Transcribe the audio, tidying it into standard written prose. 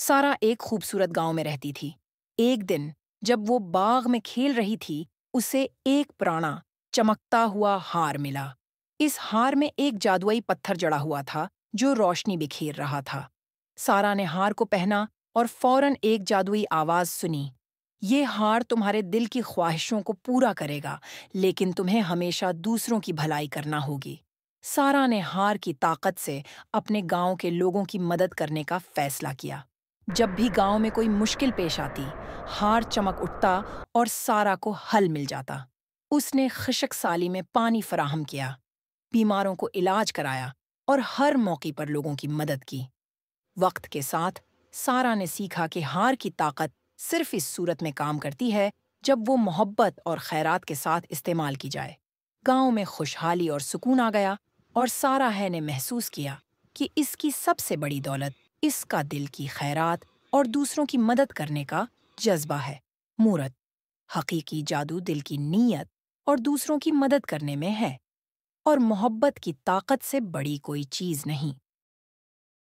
سارا ایک خوبصورت گاؤں میں رہتی تھی۔ ایک دن جب وہ باغ میں کھیل رہی تھی، اسے ایک پرانا چمکتا ہوا ہار ملا۔ اس ہار میں ایک جادوئی پتھر جڑا ہوا تھا جو روشنی بکھیر رہا تھا۔ سارا نے ہار کو پہنا اور فوراً ایک جادوئی آواز سنی، یہ ہار تمہارے دل کی خواہشوں کو پورا کرے گا، لیکن تمہیں ہمیشہ دوسروں کی بھلائی کرنا ہوگی۔ سارا نے ہار کی طاقت سے اپنے گاؤں کے لوگوں کی مدد کرنے کا فیصلہ کیا۔ جب بھی گاؤں میں کوئی مشکل پیش آتی، ہار چمک اٹھتا اور سارا کو حل مل جاتا۔ اس نے خشک سالی میں پانی فراہم کیا، بیماروں کو علاج کرایا اور ہر موقع پر لوگوں کی مدد کی۔ وقت کے ساتھ سارا نے سیکھا کہ ہار کی طاقت صرف اس صورت میں کام کرتی ہے جب وہ محبت اور خیرات کے ساتھ استعمال کی جائے۔ گاؤں میں خوشحالی اور سکون آ گیا، اور سارا نے محسوس کیا کہ اس کی سب سے بڑی دولت اس کا دل کی خیرات اور دوسروں کی مدد کرنے کا جذبہ ہے۔ مورت: حقیقی جادو دل کی نیت اور دوسروں کی مدد کرنے میں ہے، اور محبت کی طاقت سے بڑی کوئی چیز نہیں۔